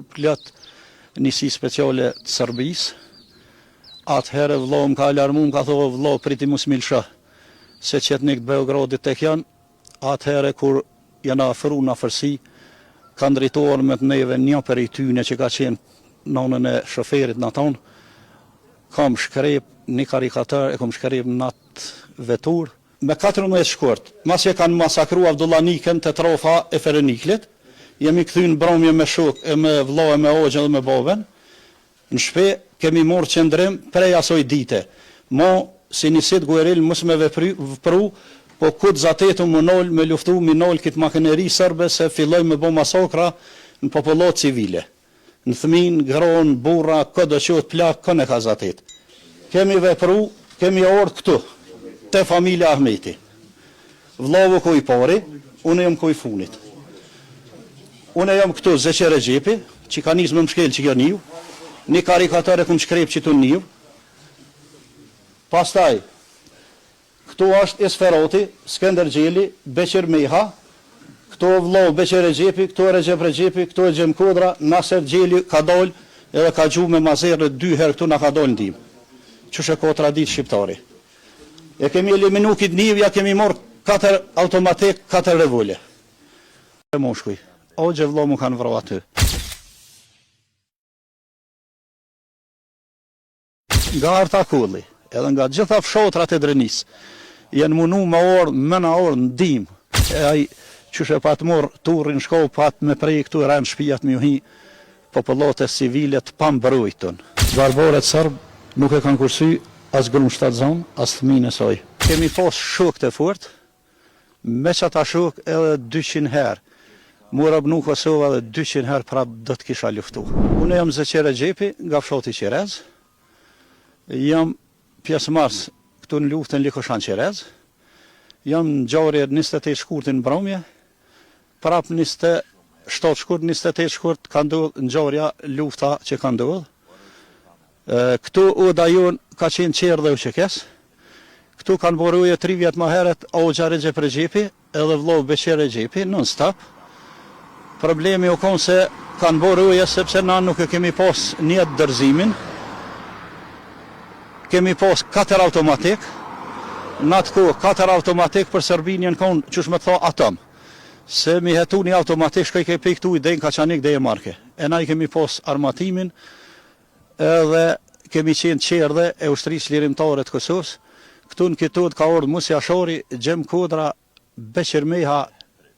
Plot njësi speciale të Serbisë, atëherë vëllau më ka alarmu, më ka thonë vëllau priti mos milësha, se qetnik të Beogradit tek janë, atëherë kur janë afru në afërsi, kanë drejtuar me të neve një për i tyne që ka qenë nënën e shoferit në tonë, kam shkrep një karikatar, e kam shkrep në atë vetur, me 14 shkurt, mas që kanë masakru Avdullanikën të trofa e Fereniklit, jemi këthy në bromje me shok, e me vëllau e me hoxhën dhe me babën, në shpe kemi morë qëndrim prej asoj dite. Mo, si njësit gueril, mos me vepru, po këtë zatetu më nol, me luftu, mi nol këtë makineri sërbe, se filloj me bo masakra në popullat civile. Në thmin, gron, burra, këtë qëtë plak, këne ka zatet. Kemi vepru, kemi orë këtu, te familja Ahmeti. Vëllau ku i pari, unë jam ku i funit. Unë jam këtu Zeqe Regjepi, që ka njës me më shkel që kjo njëv, një karikatar e këmë shkrep që të njëv, pastaj, këtu është Esferoti, Skender Gjeli, Beqer Meha, këtu vëllau Beqer Regjepi, këtu e Regjep Regjepi, këtu e Gjem Kodra, Naser Gjeli ka doll, edhe ka gju me mazerë 2 herë këtu na ka doll në dim, që shë ko tradit shqiptari. E kemi eliminu këtë njëv, ja kemi morë 4 automatik, 4 revole. E moshkuj. O gjë vëllau mu kanë vrau aty. Nga Arta Kulli, edhe nga gjitha fshotrat e Drenis, jenë munu ma orë, mëna orë në dim. E aj qyshe patë morë turin shkohë, patë me prej këtu rënë shpijat me juhi popullote civilet pambrujtën. Barbaret sërbë nuk e kanë kursy as grunë shtatë zonë, as thmine soj. Kemi pas shok të fort, me që ata shok edhe 200 herë. Murab nuk Kosova dhe 200 herë prap do të kisha luftu. Unë jam Zeqe Regjepi nga fshoti Qerez, jam pjesëmarrës këtu në luftën Likoshan Qerez, jam në ngjarje 28 shkurtin në bromje, prap 27 shkurt, 28 shkurt ka ndodhë ngjarja lufta që ka ndodhë. Këtu oda jonë ka qenë qerë dhe uqekes, këtu kanë boruje 3 vjetë ma heret Hoxha Regjep Regjepi edhe vëllau Beqer Regjepi, non stop. Problemi u konë se kanë boruje sepse na nuk e kemi pas një dërzimin, kemi pas 4 automatik, në atë kohë 4 automatik për Serbinjen konë qësh me tha atom, se mi hetu një automatik shkoj ke piktu i dejnë Kaçanik dhe e marke. E na i kemi pas armatimin edhe kemi qenë qerdhe e ushtrisë lirimtare të Kosovës. Këtu në kitod ka ordë Musi Ashari, Gjem Kodra, Beqer Meha,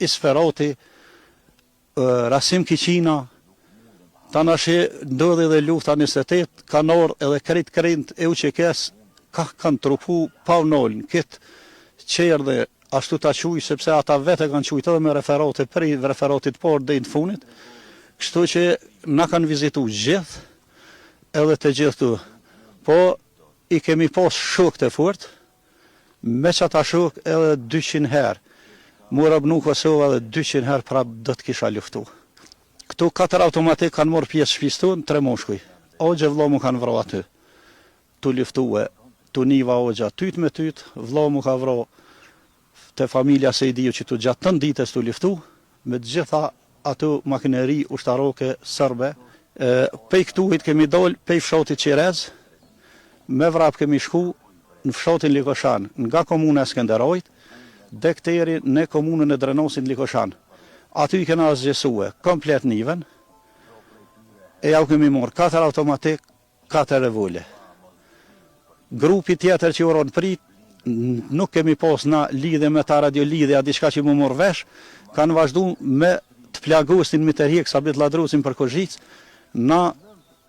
Esferoti, Rasim Kiqina, ta nashe ndodhi dhe lufta 28, kanë orë edhe krejt e uqekes ka kanë trupu pa unollën, këtë qerë dhe ashtu ta quj, sepse ata vete kanë qujtë edhe me referate prej referatit por dhe i në funit, kështu që na kanë vizitu gjithë, edhe të gjithë tu, po i kemi pas shok të fort, me që ata shok edhe 200 herë, Murab nuk Kosova dhe 200 herë prap do të kisha luftu. Këtu 4 automatik kanë morë pjesë shpistun, 3 moshkuj. Hoxha vëllau mu kanë vrau aty. Tu luftue, tu niva hoxha tyt me tyt, vëllau mu ka vrau te familja Sejdiju që tu gjatë tën ditës tu luftu, me gjitha ato makineri ushtaroke sërbe. Pej këtuit kemi dol, pej fshotit Qerez, me vrap kemi shku në fshotin Likoshan, nga komuna e Skenderajt, dekteri në komunën e Drenosit Likoshan. Aty i kena zgjesue komplet niven, e jau kemi morë 4 automatik, 4 revole. Grupi tjetër që uron prit, nuk kemi pas na lidhe me ta radio lidhe, a diçka që mu morë vesh, kanë vazhdu me të plagosin me të rjek, sa bit ladrusin për Kozhic, na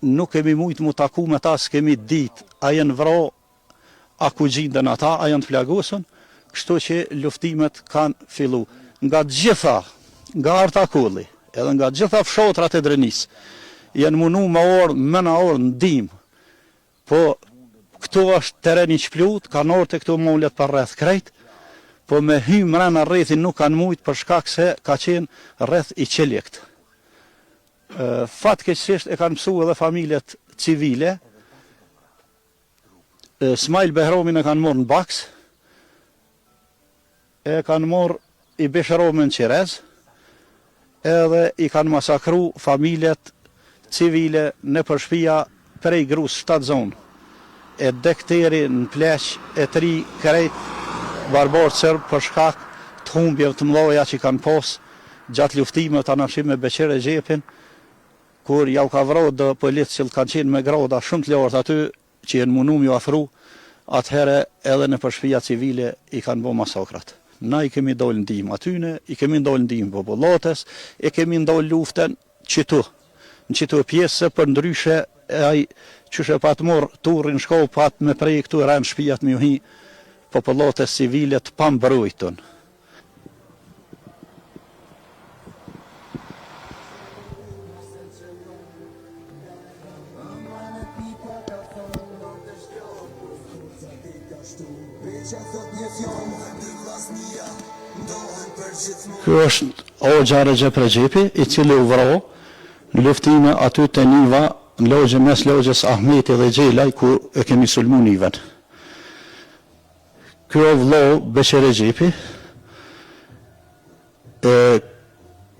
nuk kemi mujtë mu taku me ta, s'kemi dit, a jenë vra, a ku gjindën ata, a jenë të plagosin, kështu që luftimet kanë fillu. Nga gjitha, nga Arta Kulli, edhe nga gjitha fshotrat e Drenis, jenë munu ma orë, mëna orë në dim, po këtu është teren i qplut, kanë orë të këtu mollet për rreth krejt, po me hymë rrena rrethin nuk kanë mujtë për shkak se ka qenë rreth i qeljekt. Fatkeqësisht e kanë mësu edhe familjet civile, Smajl Behromin e kanë morë në Baks, e kanë morë i Besheromin Qerez, edhe i kanë masakru familjet civile në përshpia prej grus 7 zonë, e dekteri në pleq e 3 krejt barbarë sërbë për shkak të humbjeve të mloja që kanë pos gjatë luftime të anashim me Beqir e Gjepin, kur jau ka vrarë dhe policë që kanë qenë me grada shumë të lartë aty që jenë munum ju afru, atëhere edhe në përshpia civile i kanë bo masakrat. Na i kemi dollë ndim atyne, i kemi dollë ndim popullatës, i kemi dollë luften qëtu. Në qëtu pjesë për ndryshe ai qyshe pat morë turin shko pat me prej këtu rënë shpijat me juhi popullatës civile të pambrojtën. Ky është Hoxha Recep Rexhepi, i cili u vrau në luftime aty te Niva, në logje mes logjes Ahmeti dhe Xhelaj, ku e kemi sulmu Niven. Ky o vllau Beqir Rexhepi,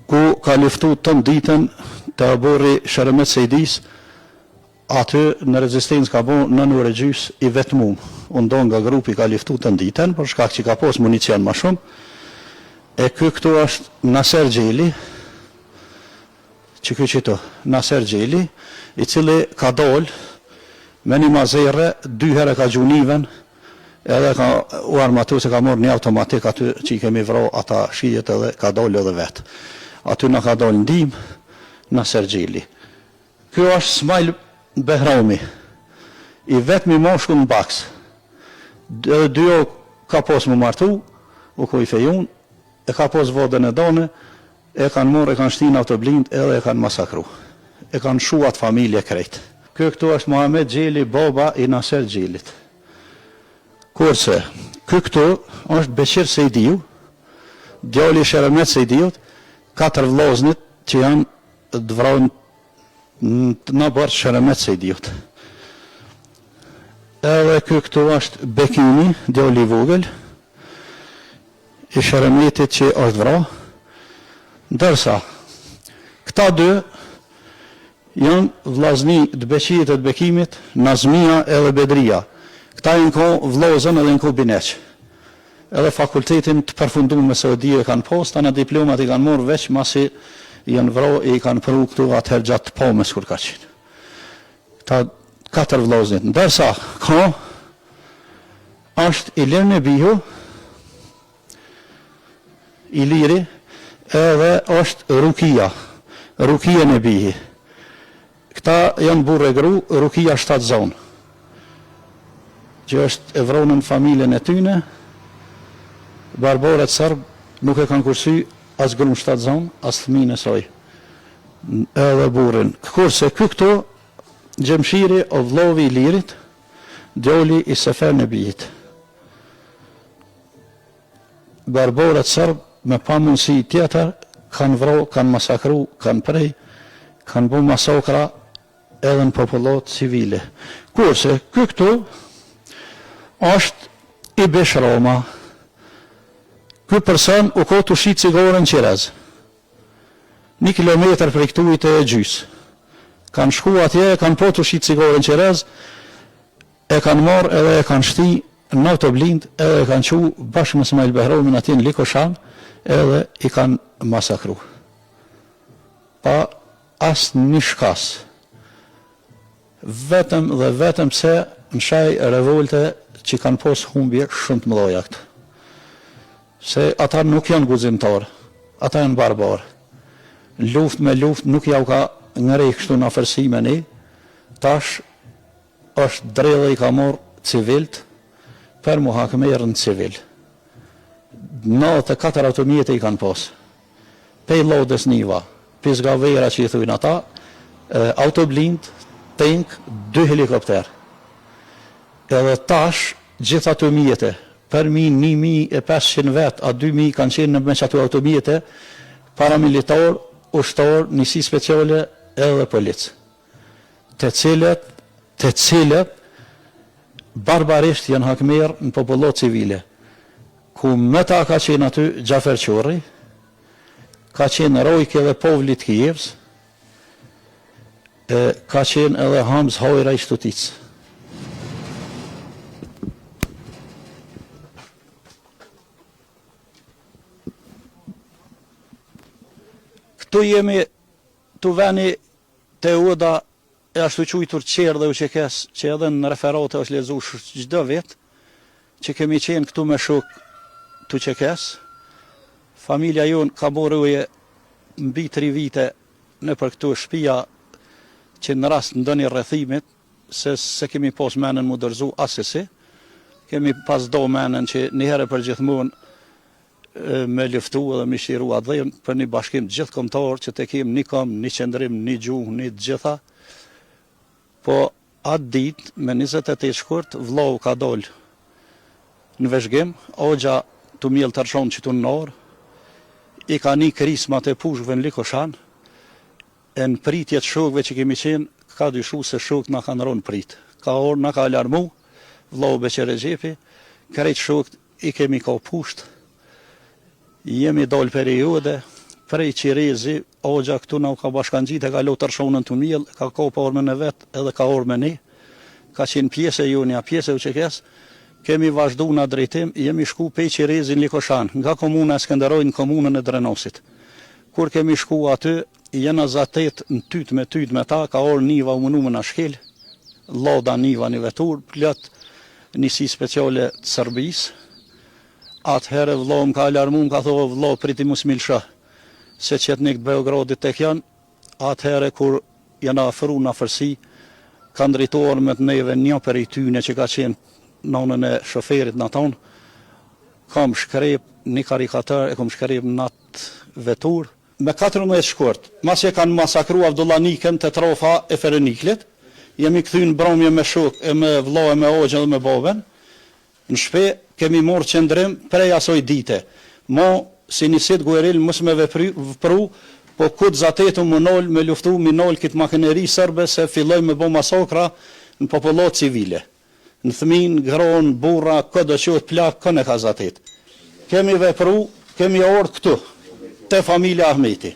ku ka luftu të ditën të aborri Sheremet Sejdis, aty në rezistencë ka bo në ore gjys i vetmum. Unë nga grupi ka luftu të ditën, për shkak që ka pos municion ma shumë. E këtu është Naser Xheli, që këtu Naser Xheli, i cili ka dollë me një mazere, 2 herë ka gjuniven, edhe ka u armatu se ka morë një automatik aty që i kemi vro ata shijet edhe ka dollë edhe vetë. Aty në ka dollë ndim Naser Xheli. Kjo është Smajl Behraumi, i vetëmi moshku në baks. Edhe 2 ka pos më martu, u ko i fejun, e ka pos vodën e done, e kanë morë, e kanë shtin autoblind, edhe e kanë masakru. E kanë shuat familje krejt. Këtu është Muhammed Xheli, baba i Naser Xhelit. Kurse, këtu është Beqir Sejdiu, djali Sheremet Sejdiut, 4 vllaznit që janë të vrojnë në bërë Sheremet Sejdiut. Edhe këtu është Bekimi, djali i vogël, i Sheremetit që është vra, ndërsa këta 2 janë vllazni të Beqirit e të Bekimit, Nazmia edhe Bedria. Këta janë ko vllazën edhe në ko bineq. Edhe fakultetin të përfunduar me Saudi e kanë posta, në diplomat i kanë morë veç masi janë vra e i kanë përru këtu atëherë gjatë pomës kur ka qenë. Këta 4 vllaznit. Ndërsa ka është Ilir Nebihu, Iliri, edhe është Rukia Nebihi. Këta janë burë e gru, Rukia 7 zonë, që është e vronë në familjen e tyne, barbaret sërbë nuk e kanë kursy as grunë 7 zonë, as thminë e soj, edhe burin. Kurse këto, Gjemshiri o vlovi Ilirit, djali i Sefer Nebijit. Barbaret sërbë me pa mundësi tjetër, kanë vro, kanë masakru, kanë prej, kanë bu masakra edhe në popullat civile. Kurse, këtu është i Beshroma. Ky person u ko të shi cigaren Qirez. 1 kilometër për këtu i të e gjysë. Kanë shku atje, kanë po të shi cigaren Qirez, e kanë marë edhe e kanë shti në autoblind, edhe e kanë qu bashkë me Smajl Behraumi atje në Likoshan, edhe i kanë masakru. Pa asë një shkas. Vetëm dhe vetëm se në shaj revolte që kanë pos humbje shumë të mëdha këtu. Se ata nuk janë guzimtarë, ata janë barbarë. Luft me luft nuk jau ka ngrej kështu në afërsime ne, tash është drejdhe i ka morë civilt për mu hakmerë në civil. 94 automjete i kanë posë. Pej lodës Niva, Pizgavera që i thujnë ata, autoblind, tank, 2 helikopter. Edhe tash, gjitha automjete, përmi 1500 vetë, a 2000 kanë qenë në me qatu automjete, paramilitar, ushtar, njësi speciale edhe policë. Të cilët, barbarisht janë hakmerë në popullat civile. Ku me ta ka qenë aty Gjafer Qurri, ka qenë Rojke dhe Povlit Kijevs, Ka qenë edhe Hamz Hajra i Shtuticë. Këtu jemi të veni të Uda e ashtu qujtur qerë dhe u qekes, që edhe në referate është lezu çdo vit, që kemi qenë këtu me shok të qekes. Familja jonë ka boruje mbi 3 vite në për këtu shtëpia që në rast ndonjë rrethimit, se kemi pas menën mu dërzu asesi, kemi pas do menën që njëherë për gjithmonë me luftu dhe me shiru adhëm për një bashkim gjithë kombëtar që të kemë një kom, një qëndrim, një gjuhë, një gjitha. Po atë ditë, me 28 shkurt, vllau ka dollë në veshgim, ogja të mjellë të rshon që të në orë, i ka një krismat e pushkëve në Likoshan, e në pritjet shokve që kemi qenë, ka dyshu se shok nga kanë ronë prit. Ka orë nga ka alarmu, vllau Beqer Xhepi, krejt shok i kemi ka pushtë, jemi dollë periode, prej Qirezi, ogja këtu na ka bashkangjit, e ka lo të rshonën të mjellë, ka pa orme në vetë, edhe ka orme ne, ka qenë pjesë e jonja, pjesë e uqekes, kemi vazhdu në drejtim, jemi shku pej Qirezi në Likoshan, nga komuna e Skënderoj në komunën e Drenosit. Kur kemi shku aty, jena zatet në tyt me ta, ka orë niva u mënu më në shkel, loda niva një vetur, plët njësi speciale të Serbisë. Atëherë vllau më ka alarmu, më ka thonë vllau priti mos milësha, se qetnik të Beogradit tek janë, atëherë kur janë afru në afërsi, kanë drejtuar me të neve një për i tyne që ka qenë nënën e shoferit në tonë, kam shkrep një karikatar, e kam shkrep në atë vetur, me 14 shkurt, mas e kanë masakru Avdullanikën të trofa e Fereniklit, jemi këthy në bromje me shok, e me vllau e me ogjën dhe me boben, në shpe kemi morë qëndrim prej asoj dite. Mo, si njësit Gueril, mësë me vëpru, po këtë zatetu më nol, me luftu, mi nol këtë makineri sërbe, se filloj me bo masakra në popullat civile. Në thmin, gron, burra, këtë qëtë plak, këne ka zatet. Kemi vëpru, kemi orë këtu, te familja Ahmeti.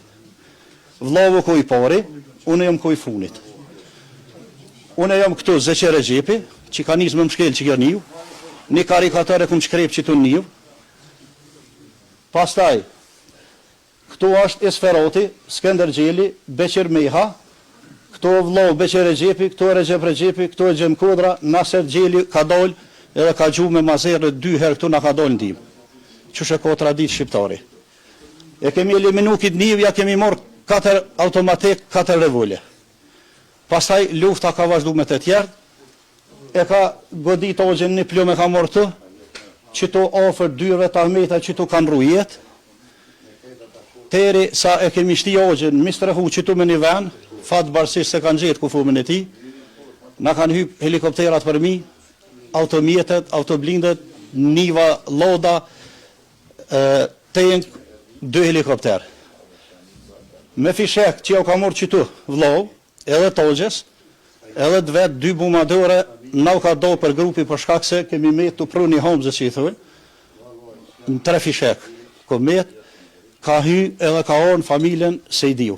Vllavu kuj pari, unë jam kuj funit. Unë jam këtu Beqer Xhepi, që ka njës më mshkel që kjo njëu, një karikatar e këmë shkrep që të njëv. Pastaj, këtu është Esferoti, Skender Gjeli, Beqer Meha, këtu vllau Beqer Xhepi, këtu e Recep Xhepi, këtu e Gjem Kodra, Naser Gjeli ka dollë edhe ka gju me mazerë 2 herë këtu na ka dollë ndim. Qështë e ko tradit shqiptari. E kemi eliminu këtë njëv, ja kemi morë 4 automatik, 4 revole. Pastaj, lufta ka vazhdu me të tjerë, e ka godit ogjen një plume ka morë të, që tu ofër 2 rrët Ahmeta që tu kanë rujet, teri sa e kemi shti ogjen, mistrehu që tu me një ven, fatë barsisht se kanë gjetë kufumin e ti, na kanë hyp helikopterat për mi, automjetet, autoblindet, niva, loda, tank, 2 helikopter. Me fishek që jo ka morë që tu vllau, edhe togjes, edhe të vetë 2 bumadore, na u ka do për grupi për shkak se kemi met të pru një homzë që i thujnë, në 3 fishek, ko met, ka hy edhe ka orë në familjen Sejdiu.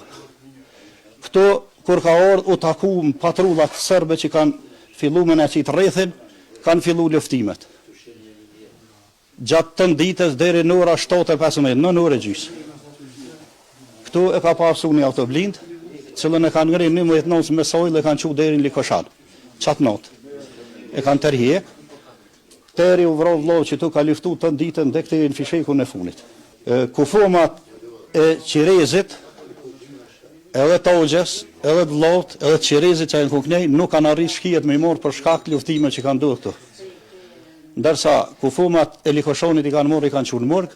Këto, kur ka orë, u taku në patrullat sërbe që kanë fillu me në qitë rrethin, kanë fillu luftimet. Gjatë të ditës, deri në ora 7:15, në ore gjysë. Këtu e ka pasu një autoblind, cilën e kanë ngri 11 notës me sojë dhe kanë qu deri në Likoshan, qatë notë. E kanë tërhjek, teri u vrov vllau që tu ka luftu të ditën dhe këtëri në fisheku në funit. Kufomat e Qirezit, edhe togjes, edhe vllaut, edhe Qirezit që e në kuknej, nuk kanë arrit shkijet me i morë për shkak luftime që kanë duhet këtu. Ndërsa kufomat e Likoshonit i kanë morë, i kanë qunë mërgë,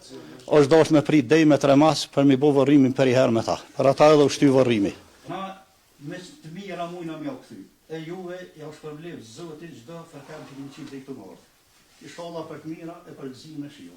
është dosh me prit dej me 3 mas për mi bo vërrimin për i herë me ta. Për ata edhe u shty vërrimi. Na, me të mira mujna mja u këthy. E juve ja u shpërblev zëti gjdo fërkem që një qitë dhe i këtu morë. Ishallah për të mira e për gëzime shiu.